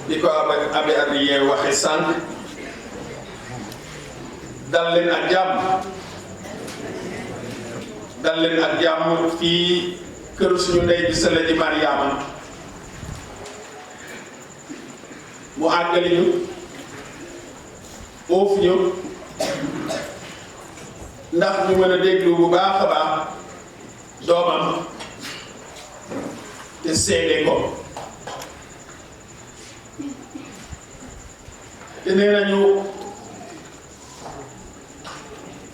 di ko Abbé Adrien waxe sànq dal leen ak jàmm fii kër suñu ndey bi Sële di Mariama mu àggali ñu oof ñu ndax ñu mën a déglu bu baax a baax doomam te seede ko te nee nañu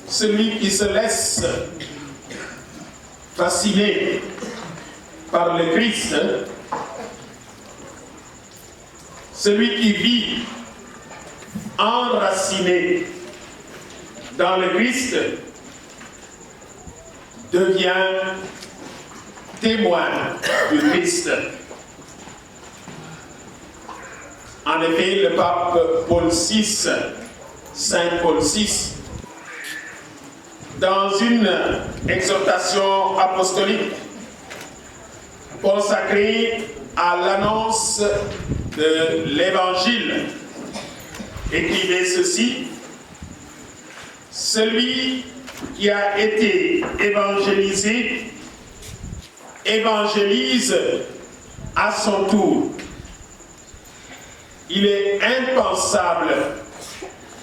celui qui se laisse fasciner par le Christ, celui qui vit enraciné dans le Christ devient témoin du Christ. En effet, le pape Paul VI, Saint Paul VI, dans une exhortation apostolique consacrée à l'annonce de l'Évangile, écrivait ceci: celui qui a été évangélisé évangélise à son tour. Il est impensable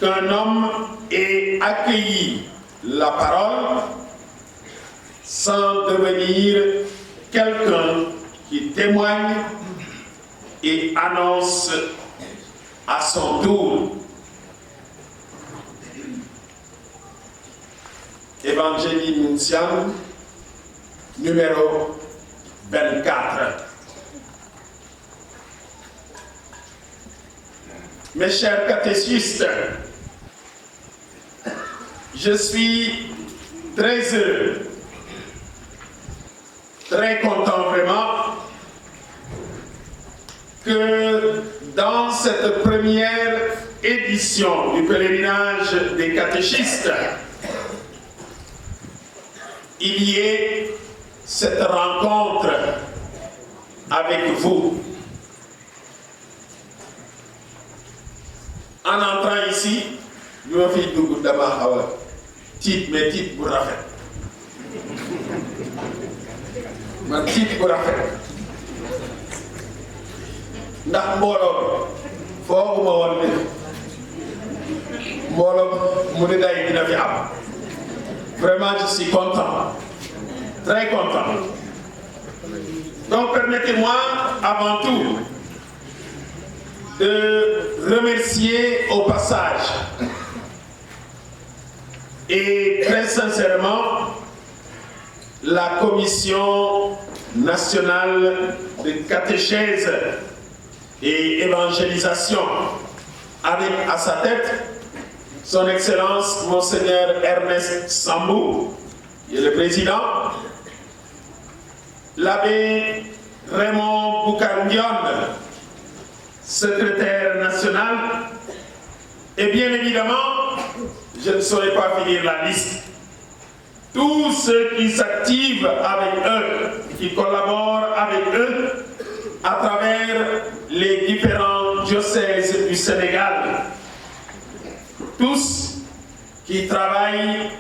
qu'un homme ait accueilli la parole sans devenir quelqu'un qui témoigne et annonce à son tour. Evangelii Nuntiam, numéro 24. Mes chers catéchistes, je suis très heureux, très content vraiment que dans cette première édition du pèlerinage des catéchistes, il y ait cette rencontre avec vous. En entrant ici, je me suis dit que titre, mais titre pour rafet. Ma titre pour rafet. Ndax mbooloo fooguma woon ne mbooloo mu ne day dina fi am. Vraiment, je suis content, très content. Donc, permettez-moi avant tout de remercier au passage et très sincèrement la Commission nationale de catéchèse et évangélisation, avec à sa tête Son Excellence Monseigneur Ernest Sambou, qui est le président, l'abbé Raymond Boukandion, secrétaire national, et bien évidemment, je ne saurais pas finir la liste, tous ceux qui s'activent avec eux, qui collaborent avec eux à travers les différents diocèses du Sénégal, tous qui travaillent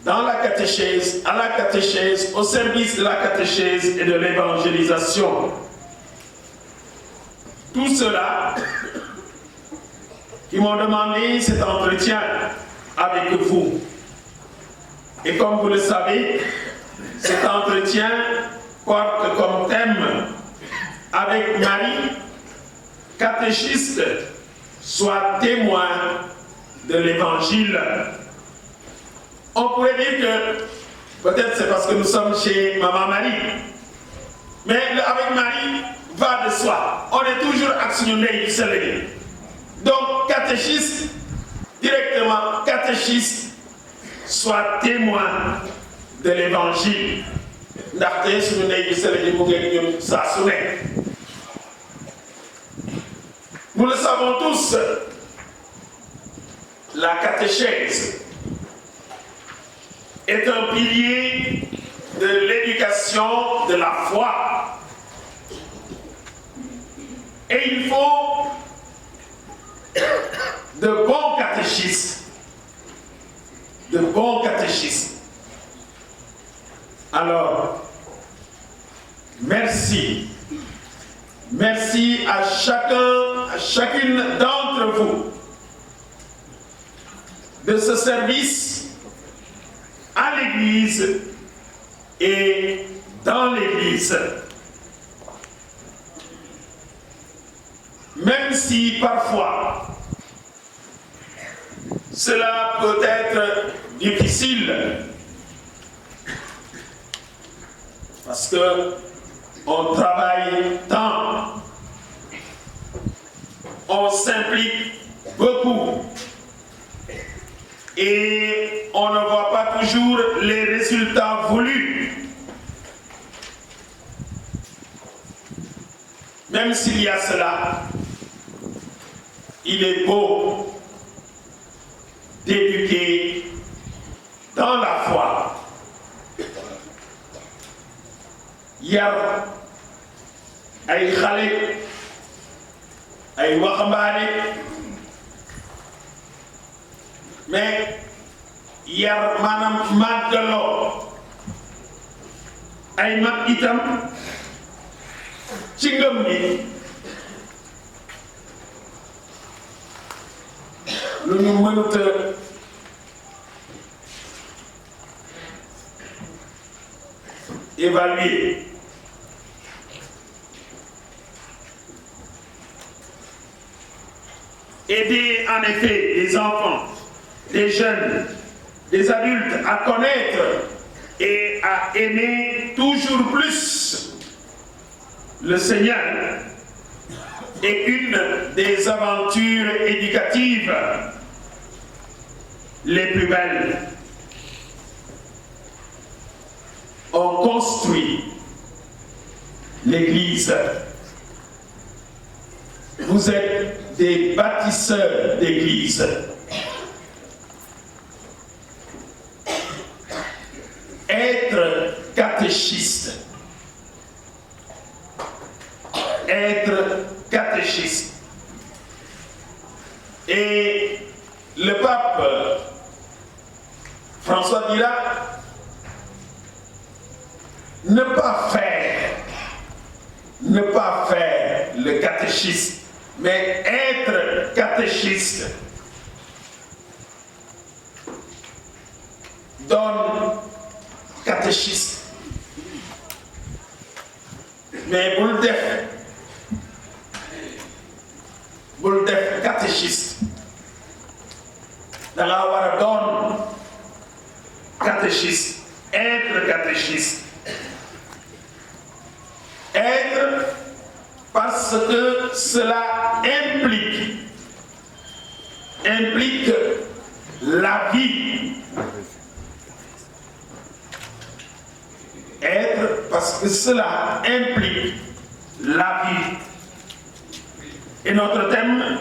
dans la catéchèse, à la catéchèse, au service de la catéchèse et de l'évangélisation. Tous ceux-là qui m'ont demandé cet entretien avec vous. Et comme vous le savez, cet entretien porte comme thème avec Marie, catéchiste, soit témoin de l'Évangile. On pourrait dire que, peut-être c'est parce que nous sommes chez Maman Marie, mais avec Marie, va de soi. On est toujours actionné du Sénégal. Donc, catéchiste, directement, catéchiste, soit témoin de l'Évangile. Ndaxte suñu ndey du Sénégal mu ngi ñun saa su nekk. Nous le savons tous, la catéchèse est un pilier de l'éducation de la foi. Et il faut de bons catéchistes. De bons catéchistes. Alors, merci. Merci à chacun, à chacune d'entre vous de ce service à l'Église et dans l'Église. Même si parfois cela peut être difficile, parce que on travaille tant, on s'implique beaucoup et on ne voit pas toujours les résultats voulus. Même s'il y a cela, il est beau d'éduquer dans la foi. Yar ay xale ay waxambaane mais yar maanaam màggaloo ay mag itam ci ngëm gi lu ñu mënut évaluer. Aider en effet les enfants, les jeunes, les adultes à connaître et à aimer toujours plus le Seigneur est une des aventures éducatives les plus belles. On construit l'Église. Vous êtes des bâtisseurs d'Église. Être catéchiste. Être catéchiste. Et le pape François dira ne pas faire le catéchisme, mais être catéchiste donne catéchiste. Mais bul def catéchiste da nga war a doon catéchiste, être catéchiste. Être parce que cela implique la vie. Être parce que cela implique la vie. Et notre thème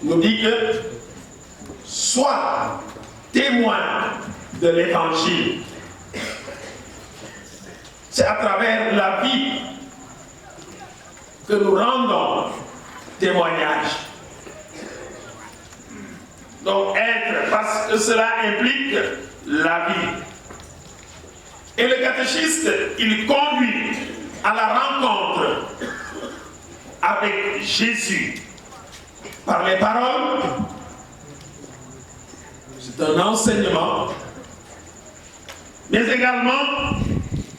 nous dit que sois témoin de l'Évangile. C'est à travers la vie que nous rendons témoignage. Donc être parce que cela implique la vie. Et le catéchiste, il conduit à la rencontre avec Jésus par les paroles. C'est un enseignement, mais également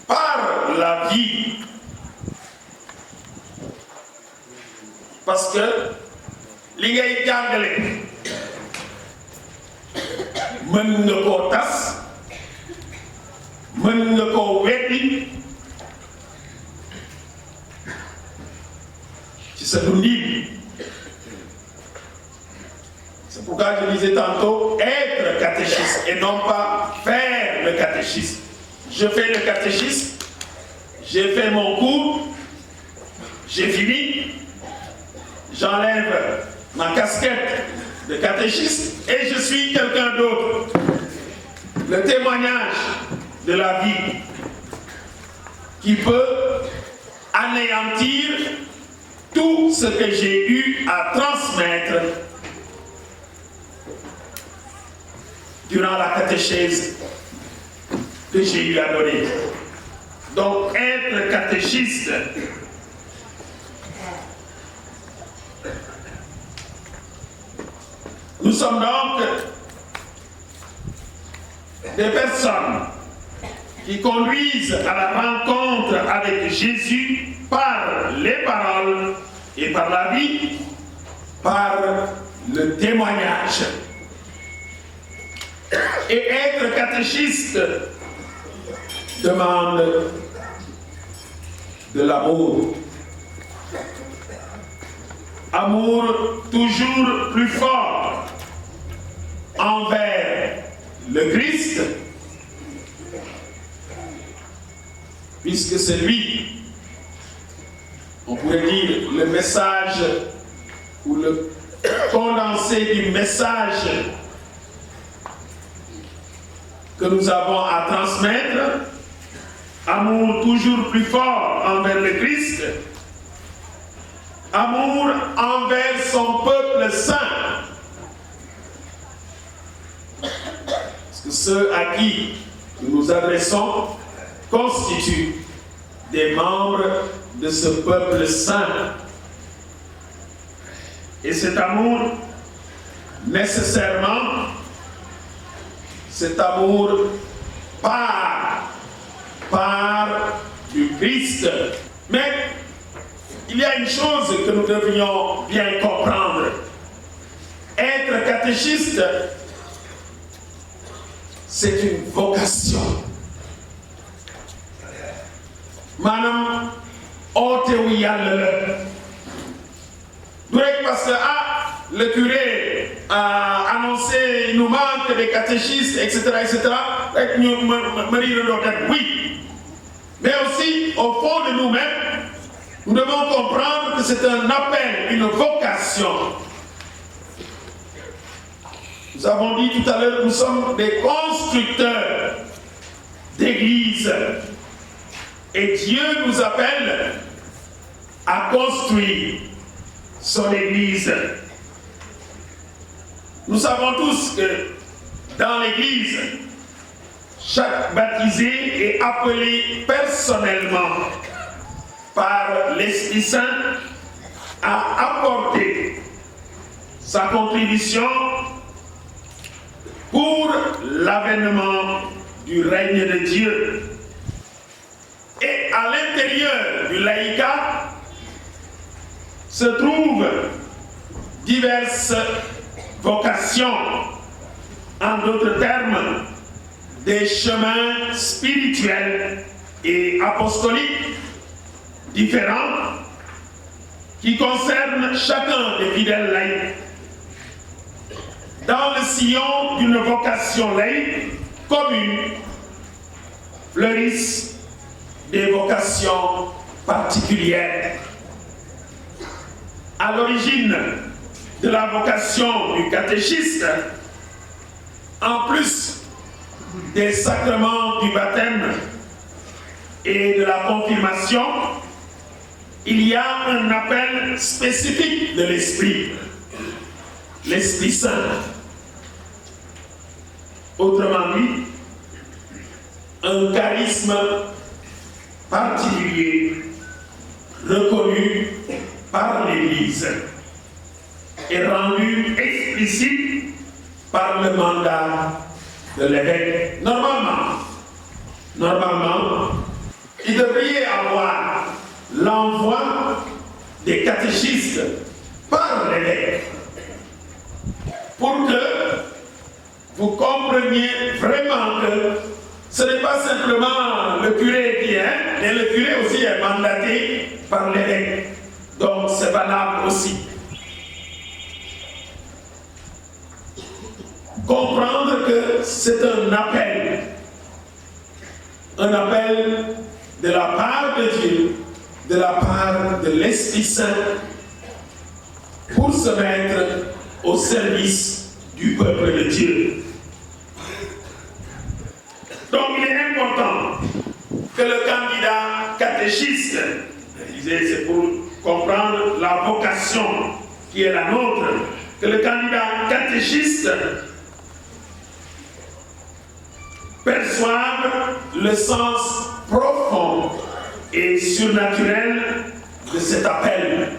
par la vie. Parce que li ngay jàngale mën nga koo tas, mën nga koo weddi ci sa dundin. C'est pourquoi je disais tantôt être catéchiste et non pas faire le catéchisme. Je fais le catéchisme, j'ai fait mon cours, j'ai fini. J'enlève ma casquette de catéchiste et je suis quelqu'un d'autre. Le témoignage de la vie qui peut anéantir tout ce que j'ai eu à transmettre durant la catéchèse que j'ai eu à donner. Donc, être catéchiste, nous sommes donc des personnes qui conduisent à la rencontre avec Jésus par les paroles et par la vie, par le témoignage. Et être catéchiste demande de l'amour. Amour toujours plus fort envers le Christ, puisque c'est lui, on pourrait dire, le message ou le condensé du message que nous avons à transmettre. Amour toujours plus fort envers le Christ, amour envers son peuple saint. Parce que ceux à qui nous nous adressons constituent des membres de ce peuple saint. Et cet amour, nécessairement, cet amour part du Christ. Mais il y a une chose que nous devrions bien comprendre. Être catéchiste, c'est une vocation. Madame, parce que le curé a annoncé, il nous manque des catéchistes, etc., oui. Mais aussi, au fond de nous-mêmes, nous devons comprendre que c'est un appel, une vocation. Nous avons dit tout à l'heure que nous sommes des constructeurs d'églises. Et Dieu nous appelle à construire son église. Nous savons tous que dans l'église, chaque baptisé est appelé personnellement par l'Esprit Saint à apporter sa contribution pour l'avènement du règne de Dieu. Et à l'intérieur du laïcat se trouvent diverses vocations, en d'autres termes, des chemins spirituels et apostoliques différents qui concernent chacun des fidèles laïcs. Dans le sillon d'une vocation laïque commune fleurissent des vocations particulières. À l'origine de la vocation du catéchiste, en plus des sacrements du baptême et de la confirmation, il y a un appel spécifique de l'Esprit, l'Esprit Saint. Autrement dit, un charisme particulier reconnu par l'Église et rendu explicite par le mandat de l'évêque. Normalement, il devrait y avoir l'envoi des catéchistes par l'évêque pour que vous compreniez vraiment que ce n'est pas simplement le curé qui est, mais le curé aussi est mandaté par l'évêque. Donc c'est valable aussi. Comprendre que c'est un appel de la part de Dieu, de la part de l'Esprit Saint, pour se mettre au service du peuple de Dieu. Donc il est important que le candidat catéchiste, je disais, c'est pour comprendre la vocation qui est la nôtre, que le candidat catéchiste perçoive le sens profond et surnaturel de cet appel,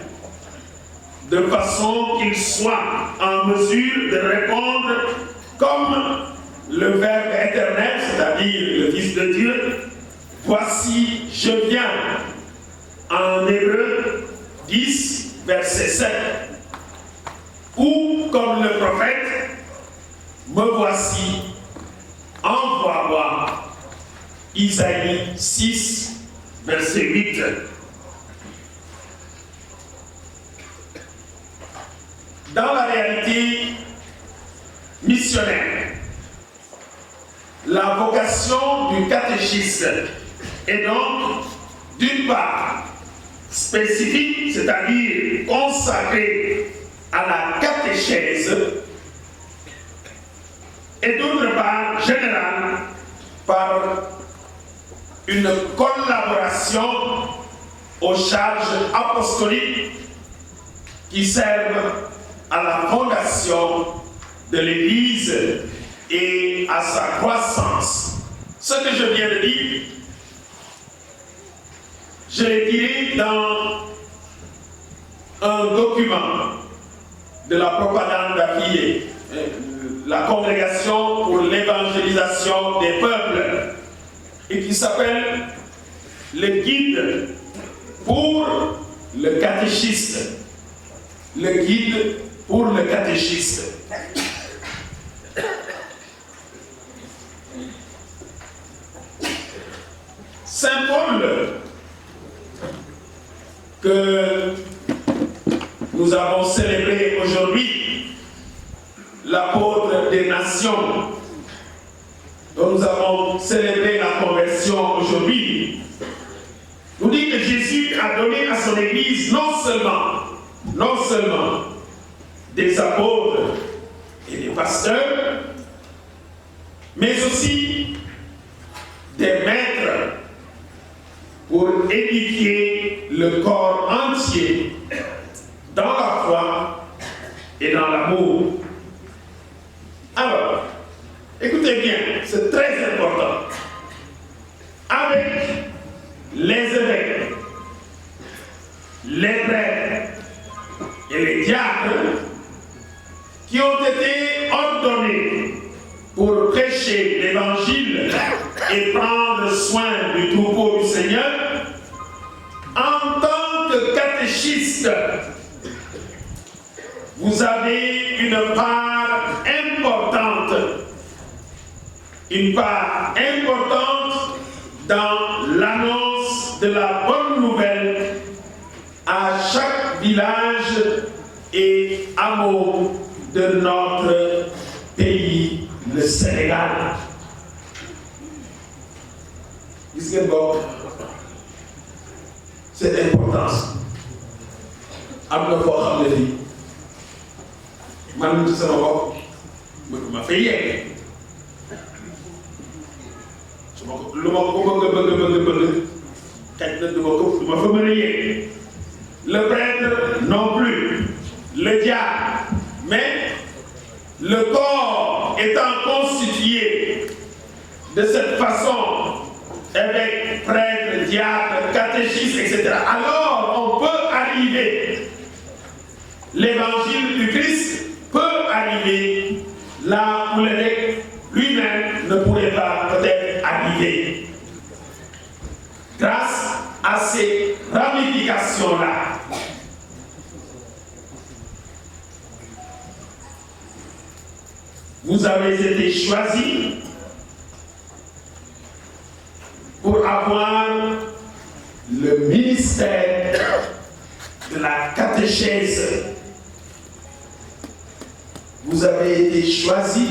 de façon qu'il soit en mesure de répondre comme le Verbe éternel, c'est-à-dire le Fils de Dieu, « Voici, je viens » en Hébreu 10, verset 7. Ou comme le prophète, « Me voici, envoie-moi » Isaïe 6, verset 8. Dans la réalité missionnaire, la vocation du catéchisme est donc, d'une part, spécifique, c'est-à-dire consacrée à la catéchèse, et d'autre part, générale, par une collaboration aux charges apostoliques qui servent à la fondation de l'Église et à sa croissance. Ce que je viens de dire, je l'ai tiré dans un document de la propagande affiliée, la Congrégation pour l'évangélisation des peuples, et qui s'appelle le guide pour le catéchiste. Le guide pour le catéchiste. Saint Paul, que nous avons célébré aujourd'hui, l'apôtre des nations, dont nous avons célébré la conversion aujourd'hui, nous dit que Jésus a donné à son Église non seulement des apôtres et des pasteurs, mais aussi des maîtres pour édifier le corps entier dans la foi et dans l'amour. Alors, écoutez bien, c'est très important. Avec les évêques, les prêtres et les diacres qui ont été ordonnés pour prêcher l'évangile et prendre soin du troupeau du Seigneur, en tant que catéchiste, vous avez une part importante dans l'annonce de la bonne nouvelle à chaque village et hameau de notre pays, le Sénégal. C'est importance. Am na foo xam ne fii man sama bopp ma fay yegg su ma ko lu ma ko bëgg xëy na du ma fa mën a yegg. Le prêtre non plus, le diacre, mais le corps étant constitué de cette façon, évêque, prêtre, diacre, catéchiste, etc., alors on peut arriver, l'évangile du Christ peut arriver là où l'évêque lui-même ne pourrait pas peut-être arriver. Grâce à ces ramifications-là, vous avez été choisis pour avoir le ministère de la catéchèse. Vous avez été choisis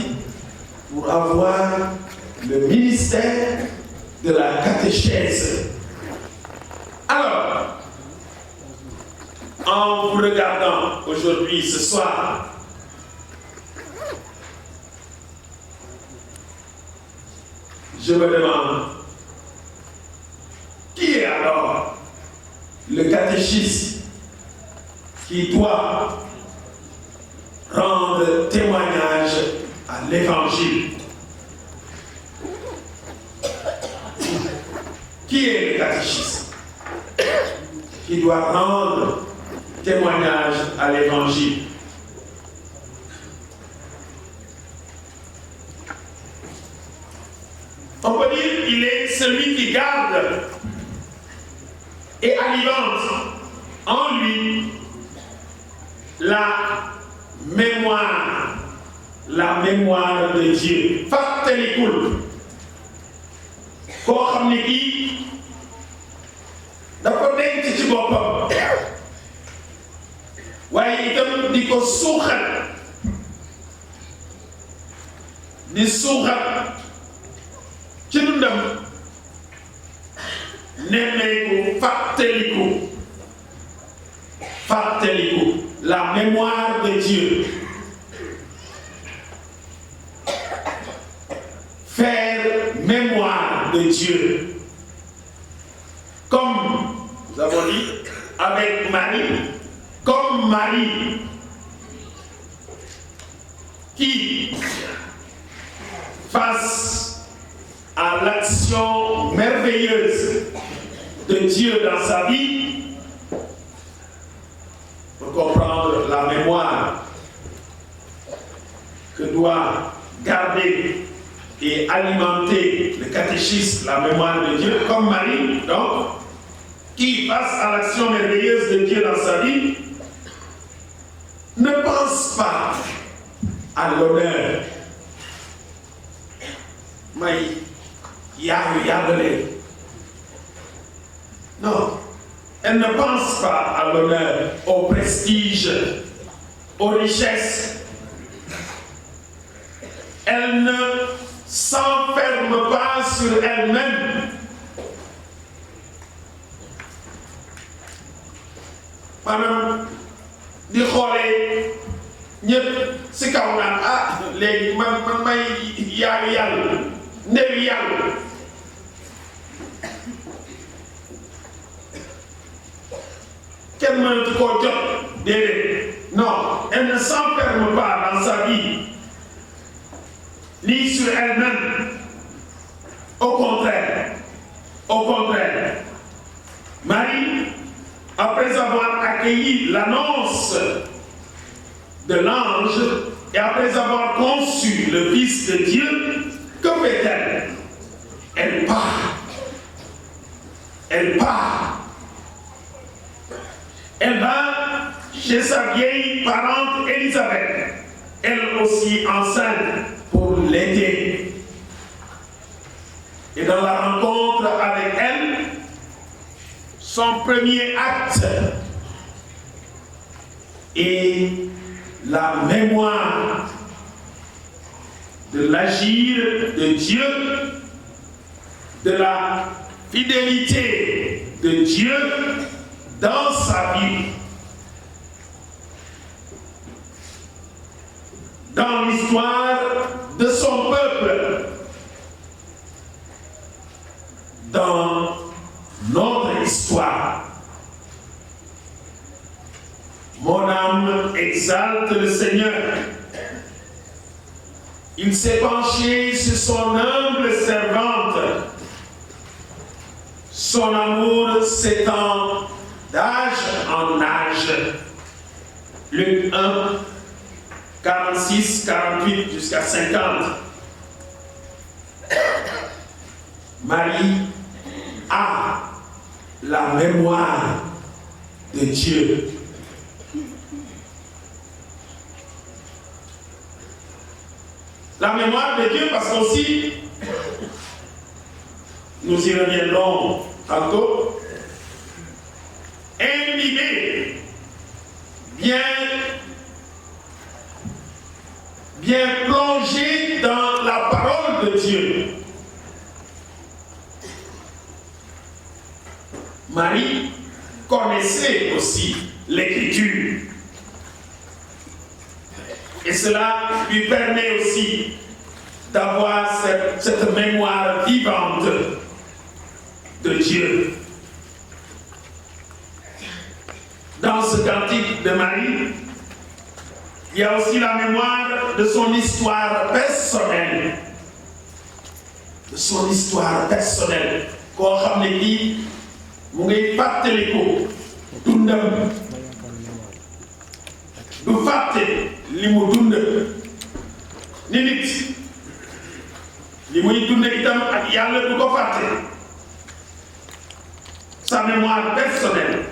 pour avoir le ministère de la catéchèse. Alors, en vous regardant aujourd'hui, ce soir, je me demande, qui est alors le catéchiste qui doit rendre témoignage à l'Évangile. Qui est le catéchisme? Qui doit rendre témoignage à l'Évangile. On peut dire qu'il est celui qui garde et alimente en lui la mémoire de Dieu. Fàttalikul koo xam ne kii dafa denc ci boppam waaye itam di ko suuxat ci dundam nemmeeku fàttaliku la mémoire de Dieu. Faire mémoire de Dieu. Comme nous avons dit avec Marie, comme Marie qui, face à l'action merveilleuse de Dieu dans sa vie, pour comprendre la mémoire que doit garder et alimenter le catéchisme, la mémoire de Dieu, comme Marie, donc, qui, face à l'action merveilleuse de Dieu dans sa vie, ne pense pas à l'honneur. Mais non, elle ne pense pas à l'honneur, au prestige, aux richesses. Elle ne s'enferme pas sur elle-même. Maanaam di xoolee ñëpp si kaw naan léegi man may yaayu yàlla ndeyu yàlla kenn mënatu koo jot déedéet. Non, elle ne s'enferme pas dans sa vie ni sur elle-même. Au contraire, Marie, après avoir accueilli l'annonce de l'ange et après avoir conçu le Fils de Dieu, que fait-elle? Elle part. Elle va chez sa vieille parente Élisabeth, elle aussi enceinte, pour l'aider. Et dans la rencontre avec elle, son premier acte est la mémoire de l'agir de Dieu, de la fidélité de Dieu dans sa vie, dans l'histoire de son peuple, dans notre histoire. Mon âme exalte le Seigneur. Il s'est penché sur son humble servante. Son amour s'étend d'âge en âge. Luc 1, 46, 48 jusqu'à 50. Marie a la mémoire de Dieu. La mémoire de Dieu parce qu'aussi, nous y reviendrons tantôt, imbibée, bien plongée dans la parole de Dieu. Marie connaissait aussi l'Écriture. Et cela lui permet aussi d'avoir cette mémoire vivante de Dieu. dans ce cantique de Marie, il y a aussi la mémoire de son histoire personnelle. De son histoire personnelle. Koo xam ne kii mu ngay fàttaliku dundam du fàtte li mu dund ni nit li muy dund itam ak yàlla du ko fàtte. Sa mémoire personnelle,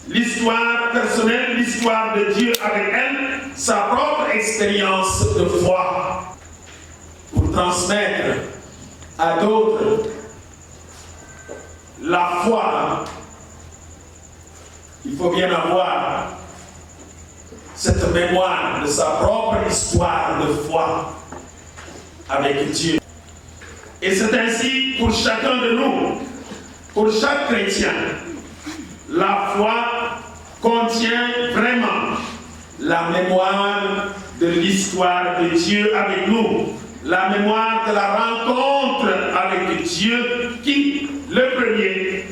l'histoire personnelle, l'histoire de Dieu avec elle, sa propre expérience de foi pour transmettre à d'autres la foi. Il faut bien avoir cette mémoire de sa propre histoire de foi avec Dieu. Et c'est ainsi pour chacun de nous, pour chaque chrétien. La foi contient vraiment la mémoire de l'histoire de Dieu avec nous, la mémoire de la rencontre avec Dieu qui, le premier,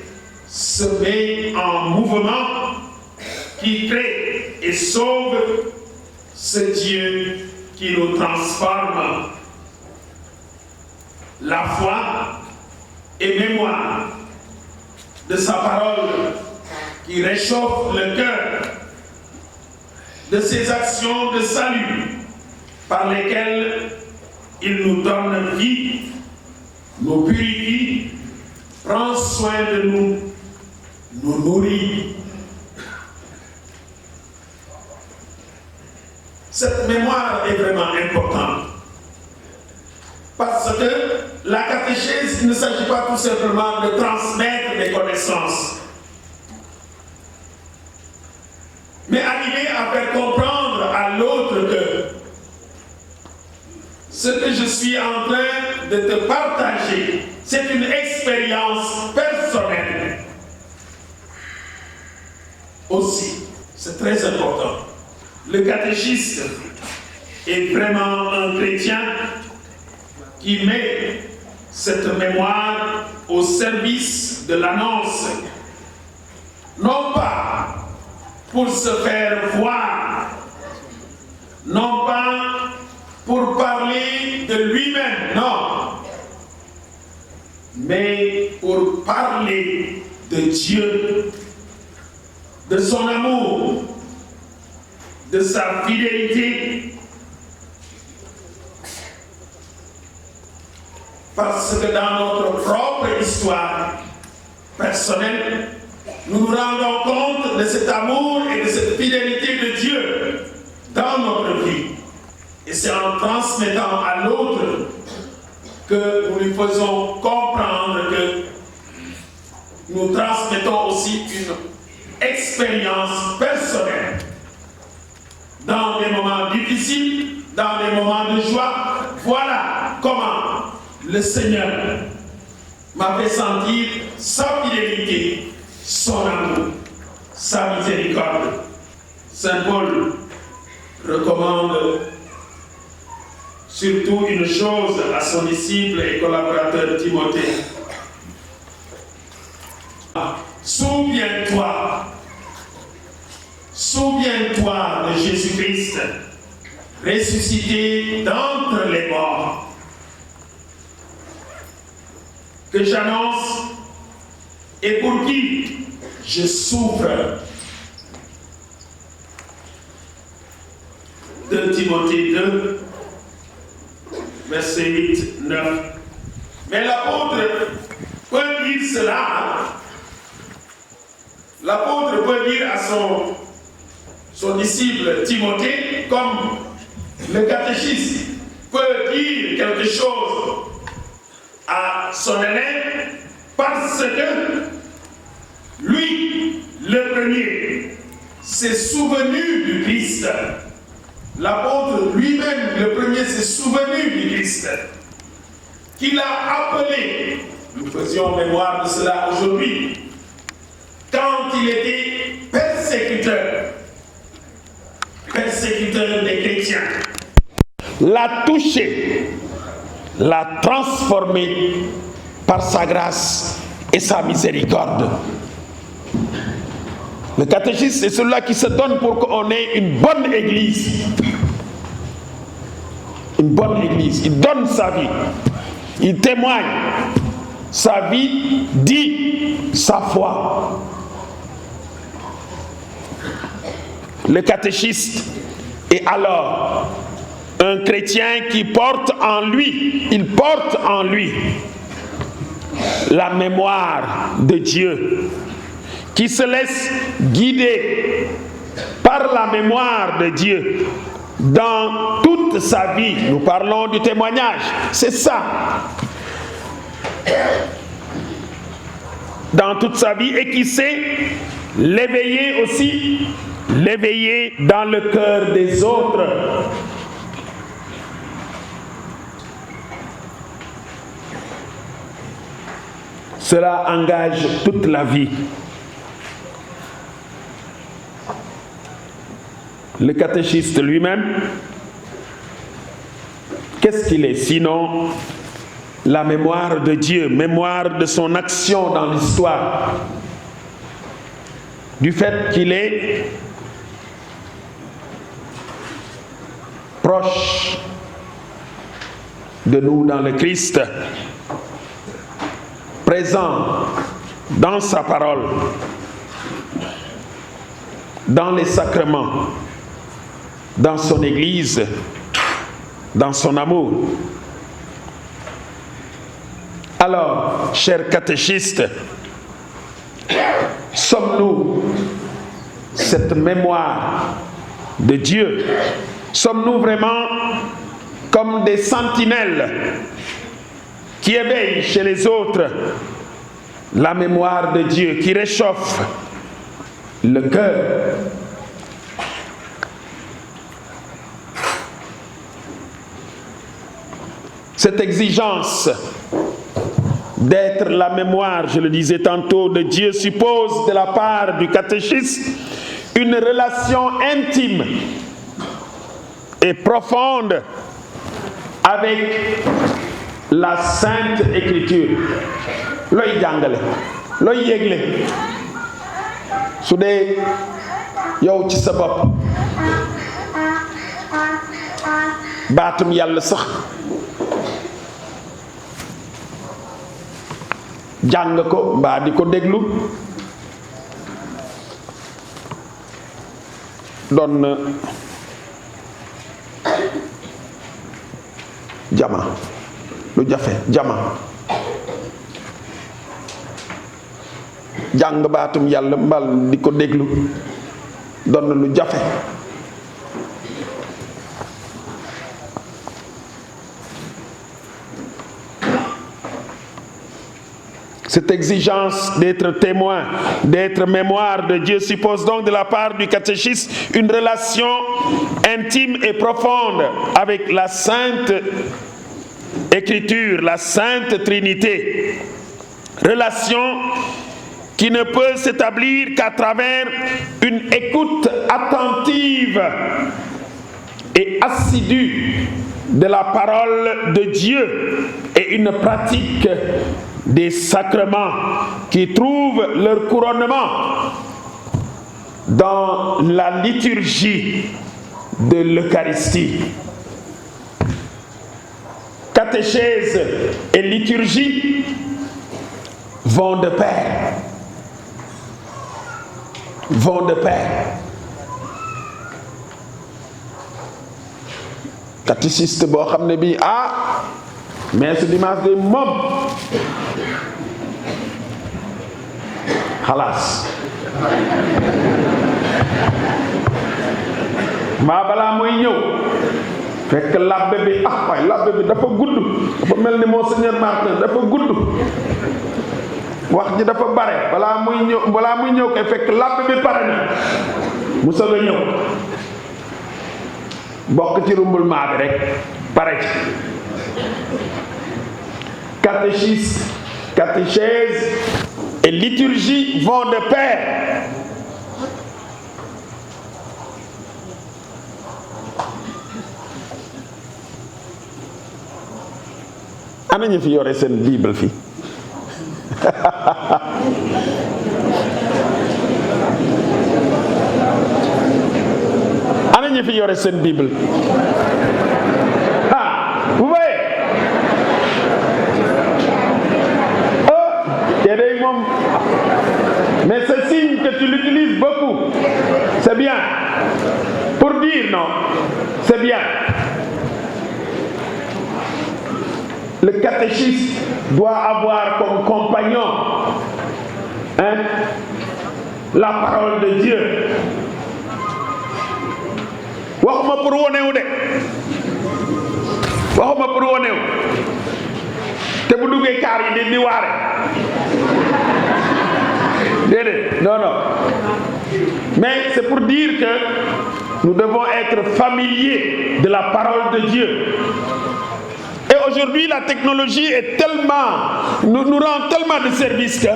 se met en mouvement, qui crée et sauve ce Dieu qui nous transforme. La foi et mémoire de sa parole qui réchauffe le cœur, de ses actions de salut par lesquelles il nous donne vie, nous purifie, prend soin de nous, nous nourrit. Cette mémoire est vraiment importante parce que la catéchèse, il ne s'agit pas tout simplement de transmettre des connaissances, mais arriver à faire comprendre à l'autre que ce que je suis en train de te partager, c'est une expérience personnelle. Aussi, c'est très important. Le catéchiste est vraiment un chrétien qui met cette mémoire au service de l'annonce, non pas pour se faire voir, non pas pour parler de lui-même, non, mais pour parler de Dieu, de son amour, de sa fidélité. Parce que dans notre propre histoire personnelle, nous nous rendons compte de cet amour et de cette fidélité de Dieu dans notre vie. Et c'est en transmettant à l'autre que nous lui faisons comprendre que nous transmettons aussi une expérience personnelle. Dans des moments difficiles, dans des moments de joie, voilà comment le Seigneur m'a fait sentir sa fidélité, son amour, sa miséricorde. Saint Paul recommande surtout une chose à son disciple et collaborateur Timothée. Souviens-toi de Jésus-Christ, ressuscité d'entre les morts, que j'annonce et pour qui je souffre. De Timothée 2, verset 8, 9. Mais l'apôtre peut dire cela. L'apôtre peut dire à son disciple Timothée, comme le catéchiste peut dire quelque chose à son élève, parce que lui, le premier, s'est souvenu du Christ. L'apôtre lui-même, le premier, s'est souvenu du Christ, qu'il a appelé. Nous faisions mémoire de cela aujourd'hui. Quand il était persécuteur des chrétiens, l'a touché, l'a transformé par sa grâce et sa miséricorde. Le catéchisme, c'est celui-là qui se donne pour qu'on ait une bonne église. Une bonne église. Il donne sa vie. Il témoigne. Sa vie dit sa foi. Le catéchiste est alors un chrétien qui porte en lui, il porte en lui la mémoire de Dieu, qui se laisse guider par la mémoire de Dieu dans toute sa vie. Nous parlons du témoignage, c'est ça. Dans toute sa vie, et qui sait l'éveiller aussi, l'éveiller dans le cœur des autres. Cela engage toute la vie. Le catéchiste lui-même, qu'est-ce qu'il est sinon la mémoire de Dieu, mémoire de son action dans l'histoire, du fait qu'il est proche de nous dans le Christ, présent dans sa parole, dans les sacrements, dans son Église, dans son amour. Alors, chers catéchistes, sommes-nous cette mémoire de Dieu? Sommes-nous vraiment comme des sentinelles qui éveillent chez les autres la mémoire de Dieu, qui réchauffe le cœur? Cette exigence d'être la mémoire, je le disais tantôt, de Dieu suppose de la part du catéchisme une relation intime et profonde avec la Sainte Écriture. Looy jàngale looy yégle su dee yow ci sa bopp baatum yàlla sax jàng ko mbaa di ko déglu doon na jama lu jafe jama jàng baatum yàlla mbal di ko déglu doon na lu jafe. Cette exigence d'être témoin, d'être mémoire de Dieu suppose donc de la part du catéchisme une relation intime et profonde avec la Sainte Écriture, la Sainte Trinité. Relation qui ne peut s'établir qu'à travers une écoute attentive et assidue de la parole de Dieu et une pratique des sacrements qui trouvent leur couronnement dans la liturgie de l'Eucharistie. Catéchèse et liturgie vont de pair. Vont de pair. Catéchiste boo xam ne bii mais ce dimanche de moom xalaas maa balaa mooy ñëw fekk labbe bi waay labbe bi dafa gudd, dafa mel ni Monseigneur Martin dafa gudd, wax ji dafa bare, balaa muy ñëw kay fekk labbe bi pare na mu soog a ñëw bokk ci rumbulement bi rek pare ci. Catéchisme, catéchèse et liturgie vont de pair. Ana ñu fi yore seen Bible fi ñi fi yore seen Bible vous voyez mais ce signe que tu l'utilises beaucoup, c'est bien. Pour dire non, c'est bien. Le catéchisme doit avoir comme compagnon la parole de Dieu. Waxuma pour wonewu de waxuma pour wonewu te bu duggee kaar yi di waare déedéet non mais c'est pour dire que nous devons être familiers de la parole de Dieu. Et aujourd'hui la technologie est nous rend tellement de services que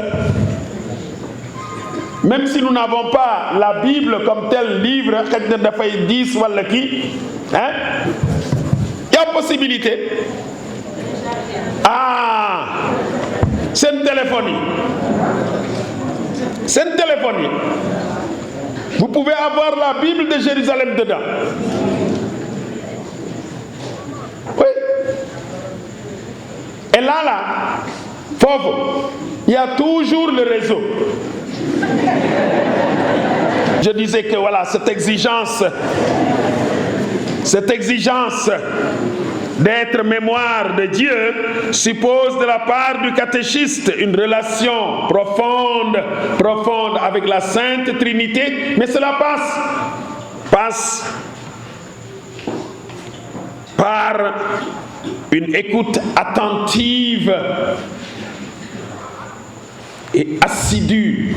même si nous n'avons pas la Bible comme tel livre, xëj na dafay 10 wala kii y a possibilité seen téléphone yi vous pouvez avoir la Bible de Jérusalem dedans. Oui. Et là foofu il y a toujours le réseau. Je disais que voilà, cette exigence d'être mémoire de Dieu suppose de la part du catéchiste une relation profonde avec la Sainte Trinité, mais cela passe par une écoute attentive et assidue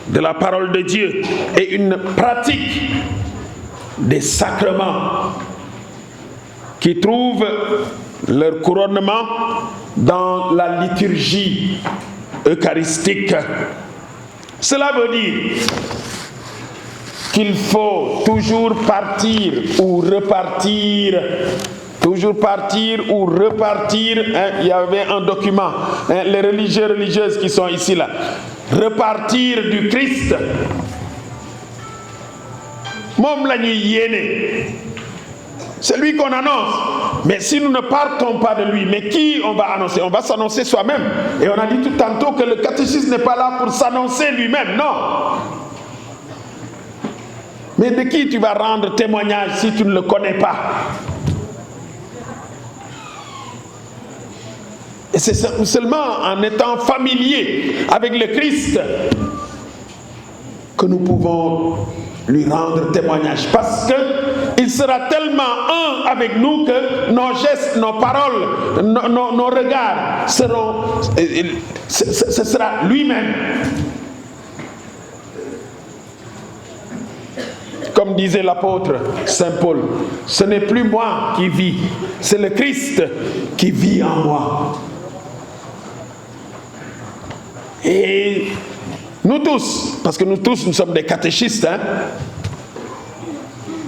de la parole de Dieu et une pratique des sacrements qui trouvent leur couronnement dans la liturgie eucharistique. Cela veut dire qu'il faut toujours partir ou repartir. Il y avait un document, les religieuses qui sont ici là. Repartir du Christ. Moom la ñuy yéene. C'est lui qu'on annonce. Mais si nous ne partons pas de lui, mais qui on va annoncer? On va s'annoncer soi-même. Et on a dit tout tantôt que le catéchisme n'est pas là pour s'annoncer lui-même, non. Mais de qui tu vas rendre témoignage si tu ne le connais pas? Et c'est seulement en étant familier avec le Christ que nous pouvons lui rendre témoignage. Parce qu'il sera tellement un avec nous que nos gestes, nos paroles, nos regards seront... Ce sera lui-même. Comme disait l'apôtre Saint Paul, ce n'est plus moi qui vis, c'est le Christ qui vit en moi. Et nous tous, parce que nous sommes des catéchistes,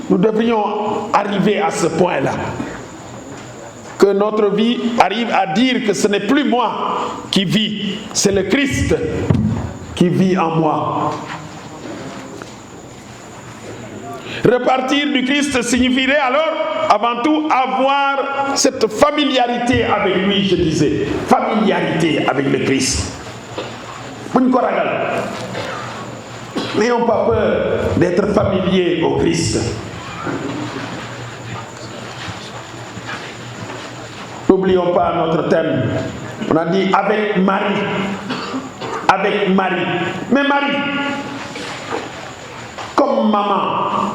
nous devrions arriver à ce point-là. Que notre vie arrive à dire que ce n'est plus moi qui vis, c'est le Christ qui vit en moi. Repartir du Christ signifierait alors, avant tout, avoir cette familiarité avec lui, je disais. Familiarité avec le Christ. N'ayons pas peur d'être familiers au Christ. N'oublions pas notre thème. On a dit avec Marie. Avec Marie. Mais Marie, comme maman,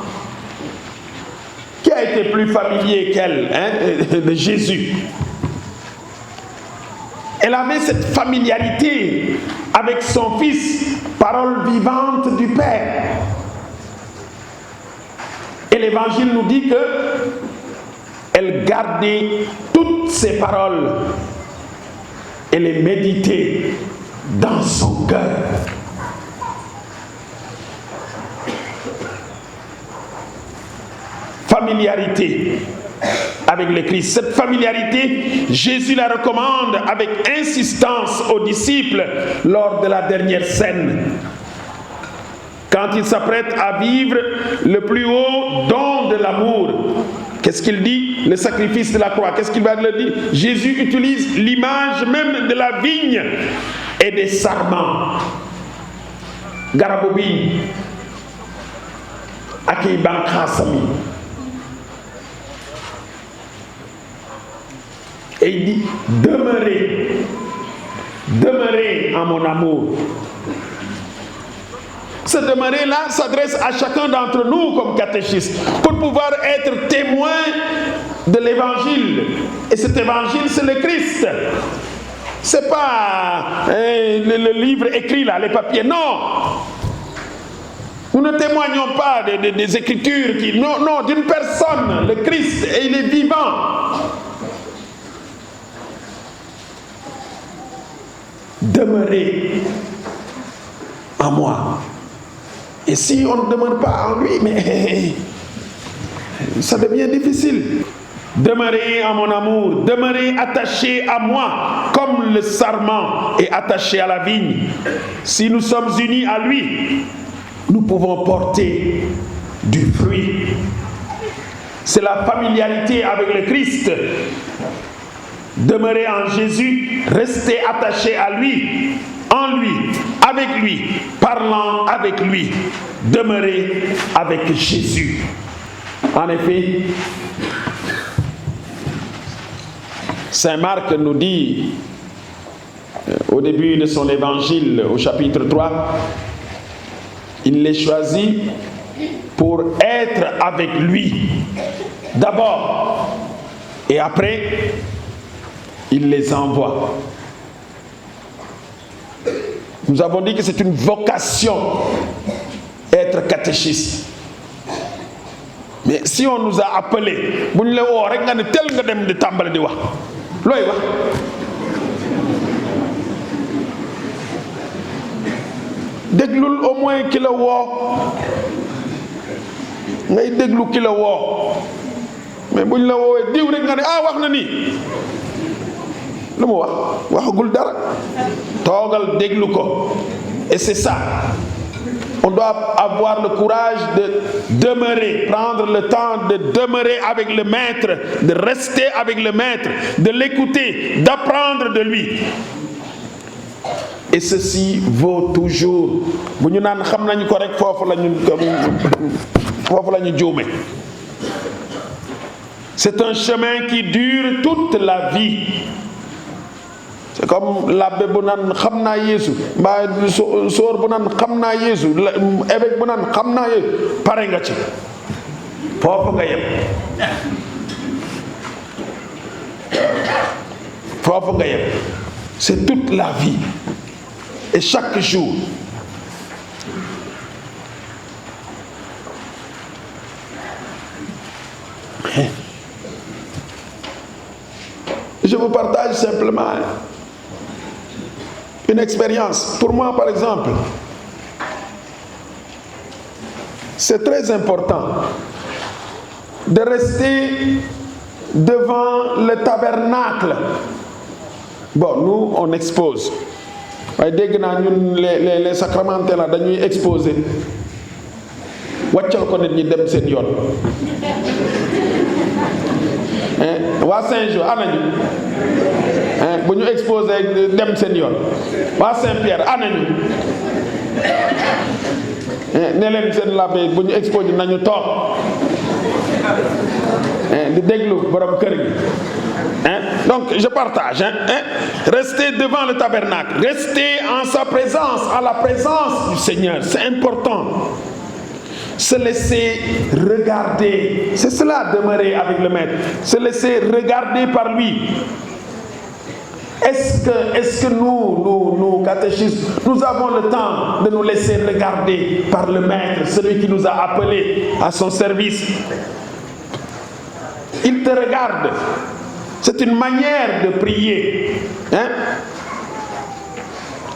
qui a été plus familier qu'elle, de Jésus. Elle avait cette familiarité avec son Fils, parole vivante du Père. Et l'Évangile nous dit que elle gardait toutes ces paroles et les méditait dans son cœur. Familiarité avec le Christ. Cette familiarité, Jésus la recommande avec insistance aux disciples lors de la dernière scène. Quand quand il s'apprête à vivre le plus haut don de l'amour. Qu'est-ce qu'il dit? Le sacrifice de la croix. Qu'est-ce qu'il va le dire? Jésus utilise l'image même de la vigne et des sarments. Garabobine. Aki Bankrasami. Et il dit, demeurez en mon amour. Ce demeurer-là s'adresse à chacun d'entre nous comme catéchistes pour pouvoir être témoin de l'évangile. Et cet évangile, c'est le Christ. C'est pas le livre écrit là, les papiers. Non. Nous ne témoignons pas des écritures qui... Non, d'une personne, le Christ, et il est vivant. Demeurez en moi. Et si on ne demeure pas en lui, mais ça devient difficile. Demeurez en mon amour, demeurez attachés à moi, comme le sarment est attaché à la vigne. Si nous sommes unis à lui, nous pouvons porter du fruit. C'est la familiarité avec le Christ. Demeurez en Jésus, restez attachés à lui, en lui, avec lui, parlant avec lui. Demeurez avec Jésus. En effet, Saint Marc nous dit au début de son évangile, au chapitre 3, il les choisit pour être avec lui d'abord et après il les envoie. Nous avons dit que c'est une vocation être catéchiste. Mais si on nous a appelés, bu ñu la woo rek nga ne tel nga dem di tàmbali di wax looy wax. déglul au moins ki la woo ngay déglu ki la woo mais bu ñu la woowee diw rek nga ne ah wax na nii lu mu wax waxagul dara toogal déglu ko. Et c'est ça. On doit avoir le courage de demeurer, prendre le temps de demeurer avec le maître, de rester avec le maître, de l'écouter, d'apprendre de lui. Et ceci vaut toujours. Bu ñu naan xam nañu ko rek foofu la ñu juume. C'est un chemin qui dure toute la vie. C'est comme l'abbé bu naan xam naa Yeesu mbaa sóor bu naan xam naa Yeesu évêque bu naan xam naa Yeesu pare nga ci foofu nga yem foofu nga yem. C'est toute la vie et chaque jour. Je vous partage simplement une expérience. Pour moi, par exemple, c'est très important de rester devant le tabernacle. Bon, nous, on expose. Dès que nous, les sacramentels, là, nous exposer. Wàccal ko nit ñi dem seen yoon. Waa Saint-Jean anañu bu ñu exposé dem seen yoon. Waa Saint-Pierre anañu ne leen seen labbe bu ñu exposé nañu toog di déglu borom kër gi. Donc je partage. Rester devant le tabernacle, rester en sa présence, à la présence du Seigneur, c'est important. Se laisser regarder, c'est cela, demeurer avec le maître, se laisser regarder par lui. Est-ce que nous, catéchistes, nous avons le temps de nous laisser regarder par le maître, celui qui nous a appelés à son service? Il te regarde. C'est une manière de prier.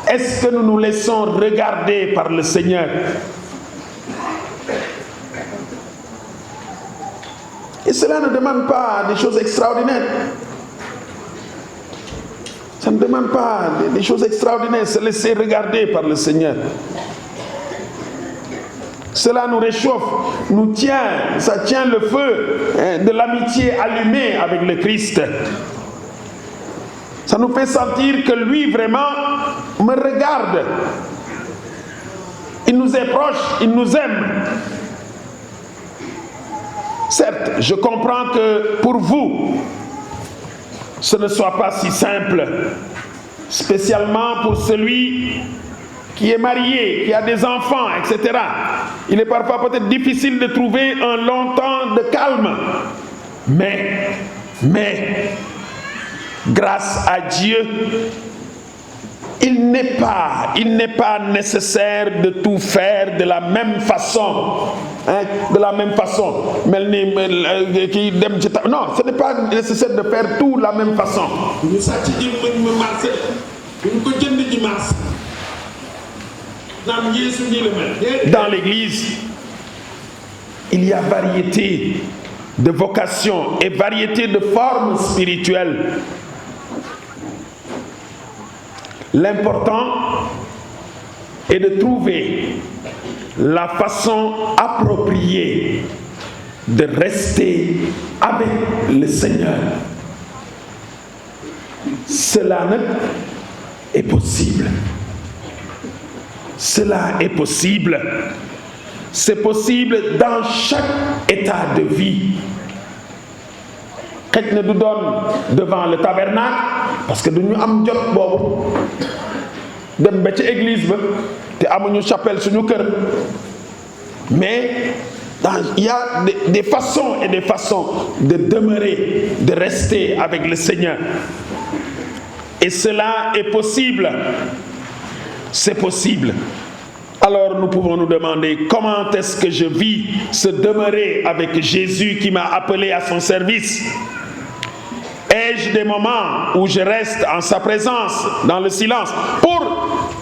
Est-ce que nous nous laissons regarder par le Seigneur? Et cela ne demande pas des choses extraordinaires. Ça ne demande pas des choses extraordinaires, se laisser regarder par le Seigneur. Cela nous réchauffe, nous tient, ça tient le feu de l'amitié allumée avec le Christ. Ça nous fait sentir que lui vraiment me regarde. Il nous est proche, il nous aime. Certes, je comprends que pour vous, ce ne soit pas si simple, spécialement pour celui qui est marié, qui a des enfants, etc. Il est parfois peut-être difficile de trouver un long temps de calme. Mais, grâce à Dieu, il n'est pas nécessaire de tout faire de la même façon. De la même façon. Non, ce n'est pas nécessaire de faire tout de la même façon. Dans l'Église, il y a variété de vocations et variété de formes spirituelles. L'important est de trouver la façon appropriée de rester avec le Seigneur. Cela est possible. Cela est possible. C'est possible dans chaque état de vie. Xëj na du doon devant le tabernacle parce que duñu am jot boobu dem ba ci église ba te amuñu chapelle suñu kër. Mais il y a des façons et des façons de demeurer, de rester avec le Seigneur. Et cela est possible. C'est possible. Alors nous pouvons nous demander comment est-ce que je vis ce demeurer avec Jésus qui m'a appelé à son service. Ai-je des moments où je reste en sa présence, dans le silence, pour,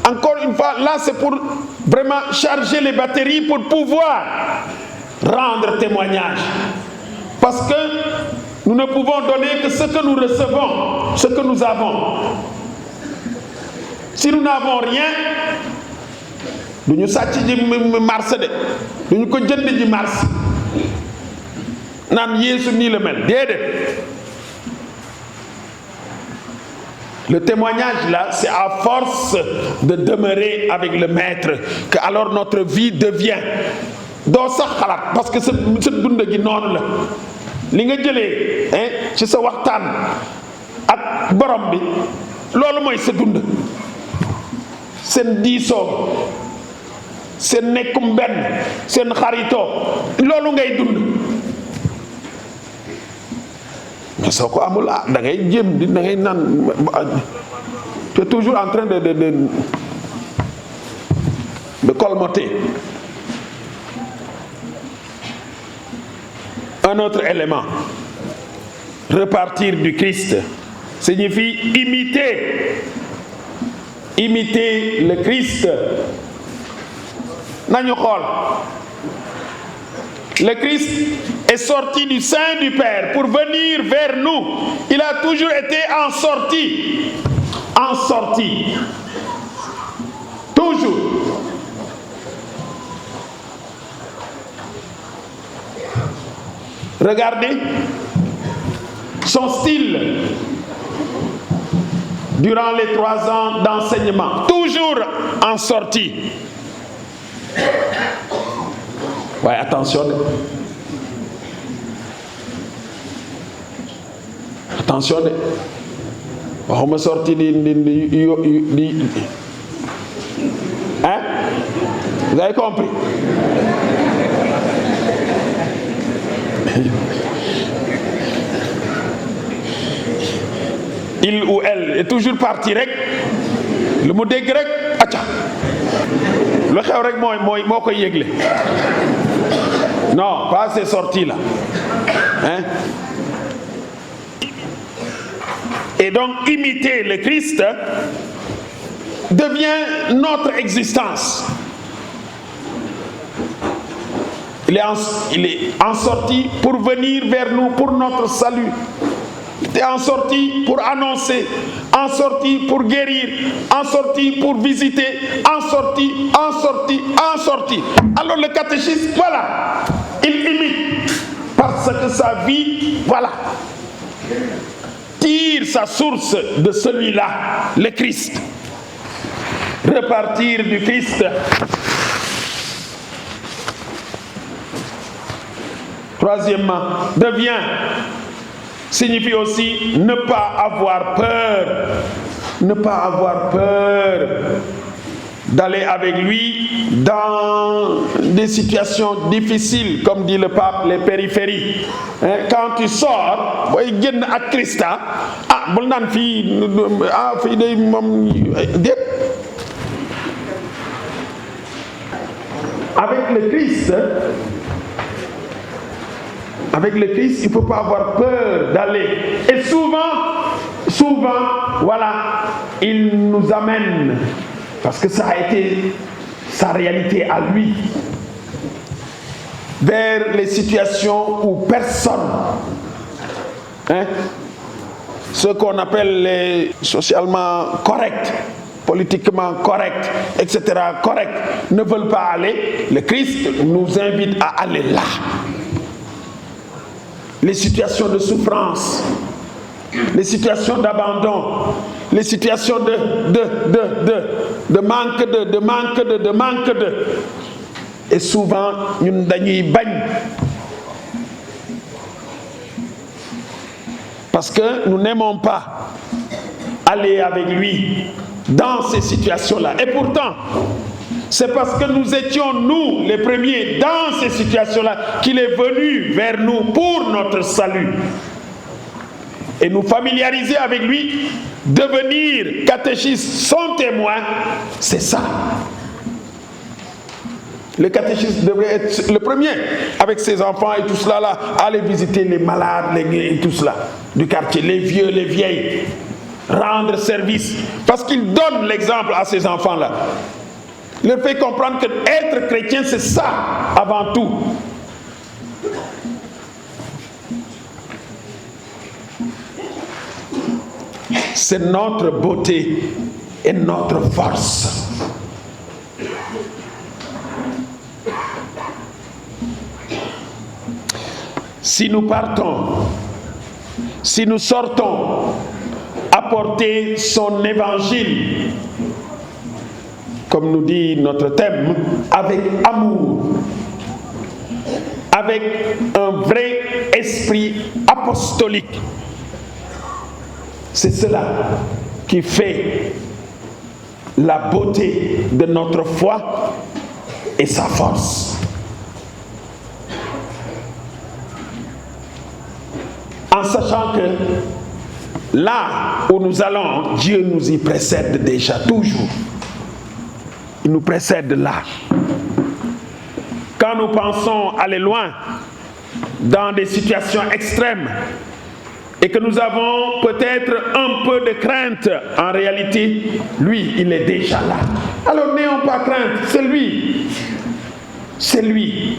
encore une fois, là c'est pour vraiment charger les batteries pour pouvoir rendre témoignage. Parce que nous ne pouvons donner que ce que nous recevons, ce que nous avons. Si nous n'avons rien, duñu sàcc ji marché de duñu ko jënd ji marché naan Yeesu nii la mel déedéet. Le témoignage là, c'est à force de demeurer avec le Maître que alors notre vie devient doo sax xalaat parce que sa dund gi noonu la li nga jëlee ci sa waxtaan ak borom bi loolu mooy sa dund. Seen diisoo, seen nekkum benn, seen xaritoo, loolu ngay dund. Mais soo ko amul da ngay jéem da ngay naan tu es toujours en train de colmater. Un autre élément, repartir du Christ signifie imiter le Christ. Nañu xool. Le Christ est sorti du sein du Père pour venir vers nous. Il a toujours été en sortie. En sortie. Toujours. Regardez son style durant les 3 ans d'enseignement. Toujours en sortie. Ouais, attention. Attention. Waxuma sorti di hein? Vous avez compris? Il ou elle est toujours parti rek lu mu dégg rek acca lu xew rek moo koy yëgle. Non, pas ces sorties-là. Hein? Et donc, imiter le Christ devient notre existence. Il est en sortie pour venir vers nous, pour notre salut. Tu es en sortie pour annoncer, en sortie pour guérir, en sortie pour visiter, en sortie, en sortie, en sortie. Alors le catéchisme, voilà, il imite parce que sa vie, voilà, tire sa source de celui-là, le Christ. Repartir du Christ. Troisièmement, devient signifie aussi ne pas avoir peur. Ne pas avoir peur d'aller avec lui dans des situations difficiles, comme dit le pape, les périphéries. Quand tu sors, booy génn ak Christa, bul naan fii fii day moom déet. Avec le Christ, il ne faut pas avoir peur d'aller. Et souvent, voilà, il nous amène, parce que ça a été sa réalité à lui, vers les situations où personne, ce qu'on appelle les socialement corrects, politiquement corrects, etc., corrects, ne veulent pas aller. Le Christ nous invite à aller là. Les situations de souffrance, les situations d'abandon, les situations de manque de. Et souvent, ñun dañuy bañ. Parce que nous n'aimons pas aller avec lui dans ces situations-là. Et pourtant, c'est parce que nous étions, nous, les premiers, dans ces situations-là, qu'il est venu vers nous pour notre salut. Et nous familiariser avec lui, devenir catéchisme, son témoin, c'est ça. Le catéchisme devrait être le premier, avec ses enfants et tout cela, là, aller visiter les malades, les gays et tout cela, du quartier, les vieux, les vieilles, rendre service. Parce qu'il donne l'exemple à ces enfants-là. Il leur fait comprendre que être chrétien, c'est ça, avant tout. C'est notre beauté et notre force. Si nous partons, si nous sortons, apporter son évangile, comme nous dit notre thème, avec amour, avec un vrai esprit apostolique. C'est cela qui fait la beauté de notre foi et sa force. En sachant que là où nous allons, Dieu nous y précède déjà, toujours. Il nous précède là. Quand nous pensons aller loin, dans des situations extrêmes, et que nous avons peut-être un peu de crainte, en réalité, lui, il est déjà là. Alors n'ayons pas crainte, c'est lui. C'est lui.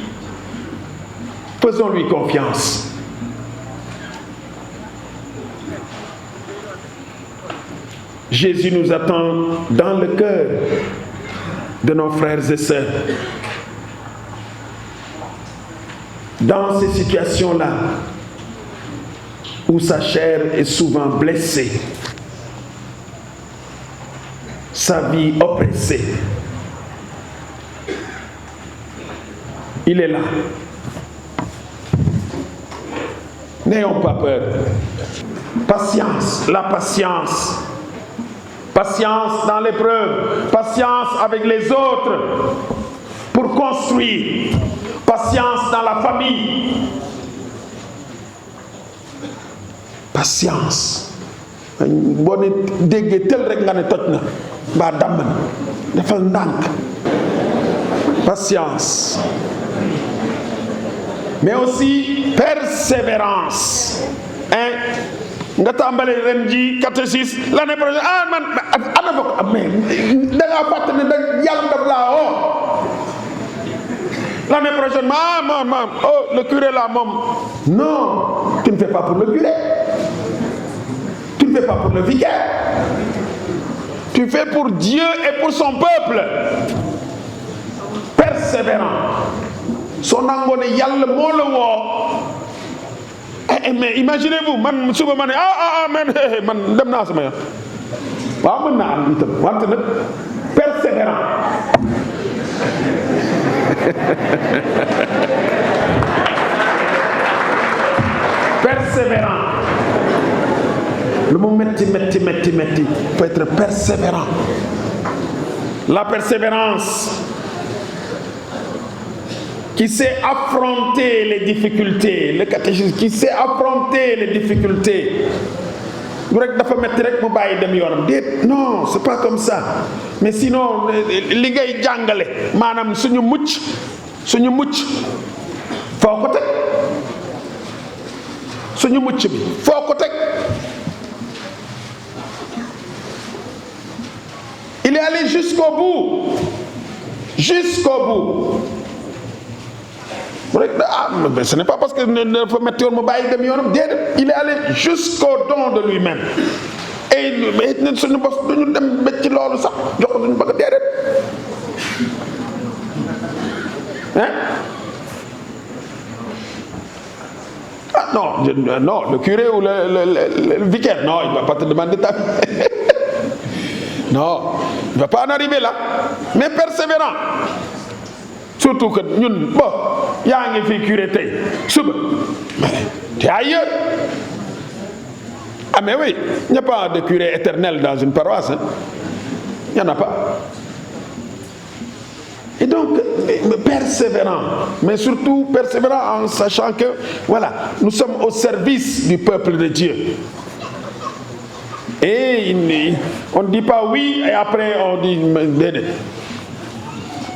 Faisons-lui confiance. Jésus nous attend dans le cœur de nos frères et sœurs. Dans ces situations-là, où sa chair est souvent blessée, sa vie oppressée, il est là. N'ayons pas peur. Patience, la patience. Patience dans l'épreuve, patience avec les autres pour construire, patience dans la famille. Patience. Boo ne déggee tel rek nga ne toj na mbaa damm na defal ndànk. Patience. Mais aussi persévérance. Nga tàmbali ren ji catéchisme l'année prochaine man ana bokk mais da ngaa fàtte ne da yàlla daf laa woo. L'année prochaine le curé là moom non, tu ne fais pas pour le curé. fais pas pour le vicaire. Tu fais pour Dieu et pour son peuple. Persévérant. Son angone yalla mo la wo. Mais imaginez-vous, man suba mané man dem na sama yoon. Waaw mën na am itam wante nag persévérant. Persévérant. Le mot metti, faut être persévérant. La persévérance qui sait affronter les difficultés, le catéchisme qui sait affronter les difficultés. Non, c'est pas comme ça. Mais sinon, li ngay jàngale maanaam suñu mucc foo ko teg suñu mucc bi foo ko teg. Il est allé jusqu'au bout. Mais ce n'est pas parce que faut mettre yoon mu bàyyi dem yoonam déedéet. Il est allé jusqu'au don de lui-même. Et suñu boss duñu dem ba ci loolu sax jox ko duñu bëgg déedéet. Hein? Non, le curé ou le vicaire, non, il ne va pas te demander ta vie. Non, il ne va pas en arriver là. Mais persévérant. Surtout que nous, il y a un curé, tu es ailleurs. Ah mais oui, il n'y a pas de curé éternel dans une paroisse. Hein? Il n'y en a pas. Et donc, persévérant, mais surtout persévérant en sachant que, voilà, nous sommes au service du peuple de Dieu. Et on ne dit pas oui et après on dit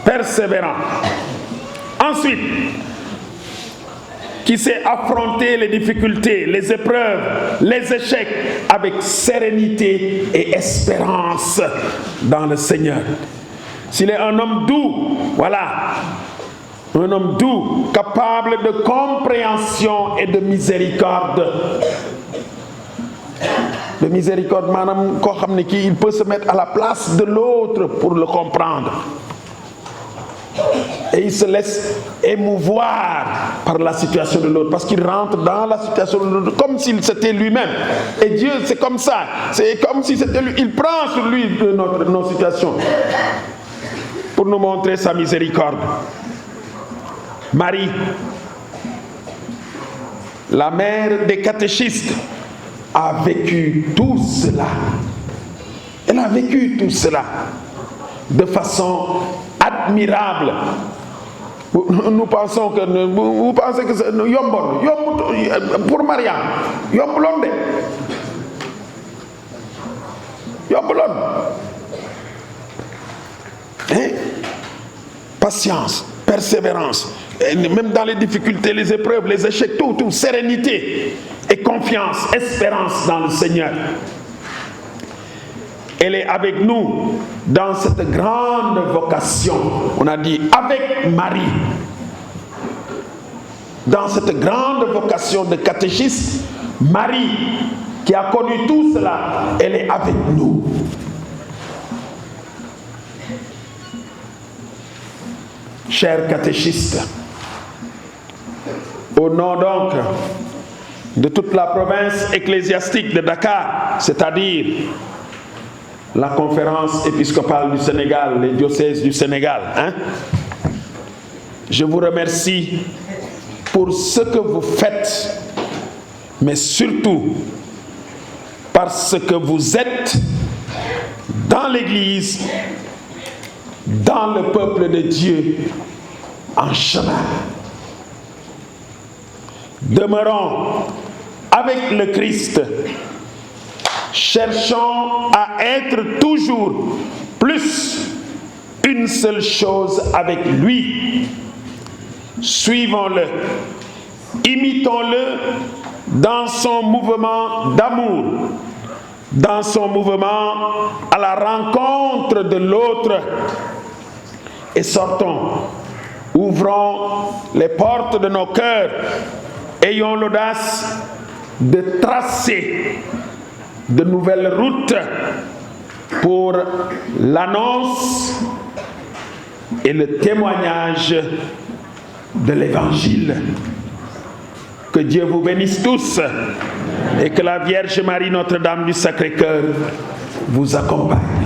persévérant. Ensuite, qui sait affronter les difficultés, les épreuves, les échecs avec sérénité et espérance dans le Seigneur. S'il est un homme doux, voilà, un homme doux, capable de compréhension et de miséricorde. De miséricorde, madame, il peut se mettre à la place de l'autre pour le comprendre. Et il se laisse émouvoir par la situation de l'autre, parce qu'il rentre dans la situation de l'autre comme s'il c'était lui-même. Et Dieu, c'est comme ça. C'est comme si c'était lui. Il prend sur lui nos situations pour nous montrer sa miséricorde. Marie, la mère des catéchistes, a vécu tout cela. Elle a vécu tout cela de façon admirable. Nous pensons que vous pensez que c'est yombon pour Mariam, yombolon de yombolon. Patience, persévérance, et même dans les difficultés, les épreuves, les échecs, tout, sérénité et confiance, espérance dans le Seigneur. Elle est avec nous dans cette grande vocation. On a dit avec Marie. Dans cette grande vocation de catéchiste, Marie, qui a connu tout cela, elle est avec nous. Chers catéchistes, au nom donc de toute la province ecclésiastique de Dakar, c'est-à-dire la conférence épiscopale du Sénégal, les diocèses du Sénégal, je vous remercie pour ce que vous faites, mais surtout parce que vous êtes dans l'Église, dans le peuple de Dieu, en chemin. Demeurons avec le Christ. Cherchons à être toujours plus une seule chose avec lui. Suivons-le, imitons-le dans son mouvement d'amour, dans son mouvement à la rencontre de l'autre, et sortons, ouvrons les portes de nos cœurs, ayons l'audace de tracer de nouvelles routes pour l'annonce et le témoignage de l'Évangile. Que Dieu vous bénisse tous et que la Vierge Marie, Notre-Dame du Sacré-Cœur, vous accompagne.